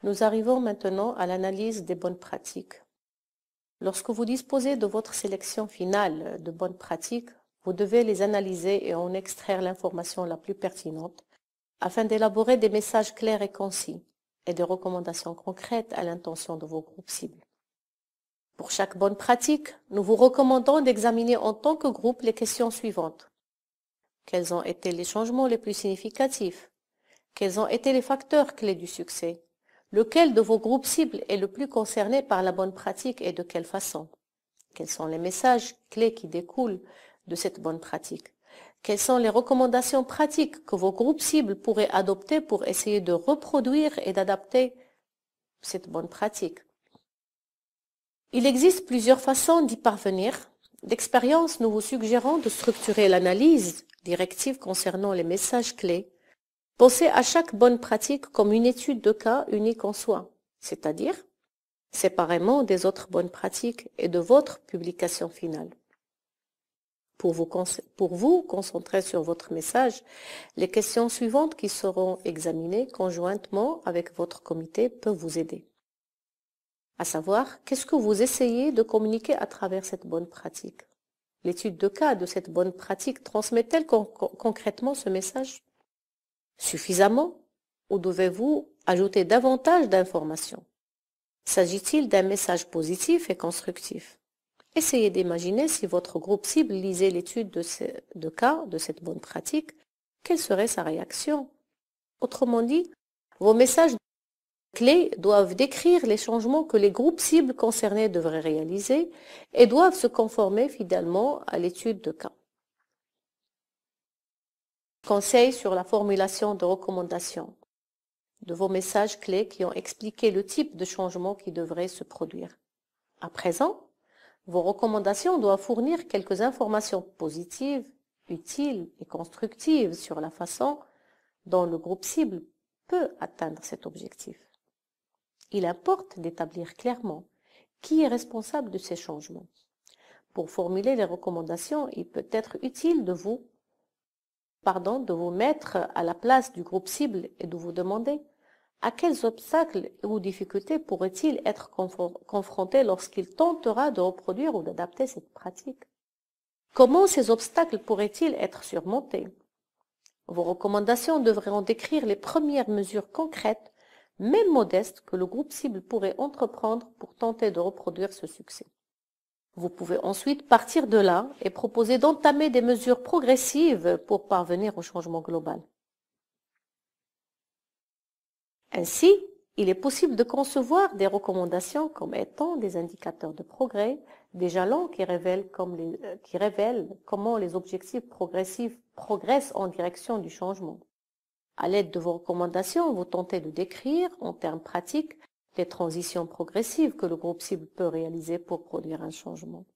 Nous arrivons maintenant à l'analyse des bonnes pratiques. Lorsque vous disposez de votre sélection finale de bonnes pratiques, vous devez les analyser et en extraire l'information la plus pertinente afin d'élaborer des messages clairs et concis et des recommandations concrètes à l'intention de vos groupes cibles. Pour chaque bonne pratique, nous vous recommandons d'examiner en tant que groupe les questions suivantes. Quels ont été les changements les plus significatifs? Quels ont été les facteurs clés du succès? Lequel de vos groupes cibles est le plus concerné par la bonne pratique et de quelle façon? Quels sont les messages clés qui découlent de cette bonne pratique? Quelles sont les recommandations pratiques que vos groupes cibles pourraient adopter pour essayer de reproduire et d'adapter cette bonne pratique? Il existe plusieurs façons d'y parvenir. D'expérience, nous vous suggérons de structurer l'analyse directive concernant les messages clés. Pensez à chaque bonne pratique comme une étude de cas unique en soi, c'est-à-dire séparément des autres bonnes pratiques et de votre publication finale. Pour vous concentrer sur votre message, les questions suivantes qui seront examinées conjointement avec votre comité peuvent vous aider. À savoir, qu'est-ce que vous essayez de communiquer à travers cette bonne pratique? L'étude de cas de cette bonne pratique transmet-elle concrètement ce message? Suffisamment? Ou devez-vous ajouter davantage d'informations? S'agit-il d'un message positif et constructif? Essayez d'imaginer si votre groupe cible lisait l'étude de cas de cette bonne pratique, quelle serait sa réaction? Autrement dit, vos messages clés doivent décrire les changements que les groupes cibles concernés devraient réaliser et doivent se conformer fidèlement à l'étude de cas. Conseils sur la formulation de recommandations de vos messages clés qui ont expliqué le type de changement qui devrait se produire. À présent, vos recommandations doivent fournir quelques informations positives, utiles et constructives sur la façon dont le groupe cible peut atteindre cet objectif. Il importe d'établir clairement qui est responsable de ces changements. Pour formuler les recommandations, il peut être utile de vous mettre à la place du groupe cible et de vous demander à quels obstacles ou difficultés pourrait-il être confronté lorsqu'il tentera de reproduire ou d'adapter cette pratique? Comment ces obstacles pourraient-ils être surmontés? Vos recommandations devraient en décrire les premières mesures concrètes, même modestes, que le groupe cible pourrait entreprendre pour tenter de reproduire ce succès. Vous pouvez ensuite partir de là et proposer d'entamer des mesures progressives pour parvenir au changement global. Ainsi, il est possible de concevoir des recommandations comme étant des indicateurs de progrès, des jalons qui révèlent comment les objectifs progressifs progressent en direction du changement. À l'aide de vos recommandations, vous tentez de décrire, en termes pratiques, les transitions progressives que le groupe cible peut réaliser pour produire un changement.